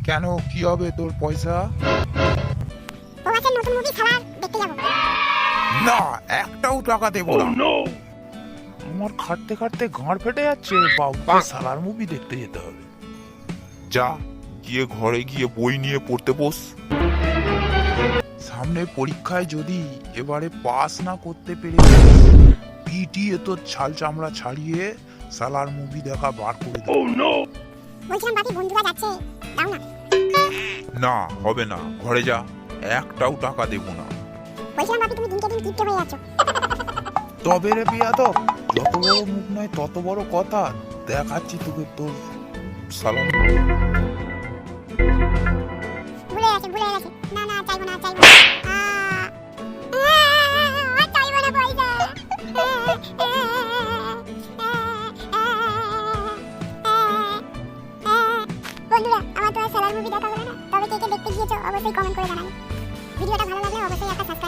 কেন, কি হবে তোর পয়সা? প্রবাসের নতুন মুভি সালার দেখতে যাব। না, একটাও টাকা দেবো না। আমার খাটতে খাটতে ঘাড় ফেটে যাচ্ছে, বাবুকে সালার মুভি দেখতে যেতে হবে। যা, গিয়ে ঘরে গিয়ে বই নিয়ে পড়তে বস। সামনে পরীক্ষায় যদি এবারে পাস না করতে পেরে পিটিয়ে তোর ছাল চামড়া ছাড়িয়ে সালার মুভি দেখা বার করে দেবো। বলছিলাম বাকি বন্ধুরা যাচ্ছে, দাও না। না, হবে না, ঘরে যা, একটাও টাকা দেবো না। বলছিলাম বাকি তুমি দিনকে দিন কিপটে হয়ে যাচ্ছ। তবে রে বিয়াদব, যত বড় মুখ নয় তত বড় কথা। দেখাচ্ছি তোকে তোর সালাম। ভুলে গেছে। না না, চাইবো না। চাইবো না পয়সা। বন্ধুরা, আমার তো আর সালার মুভি দেখা হলো না। তবে কে কে দেখতে গিয়েছো অবশ্যই কমেন্ট করে জানাবে। ভিডিওটা ভালো লাগলে অবশ্যই একটা সাবস্ক্রাইব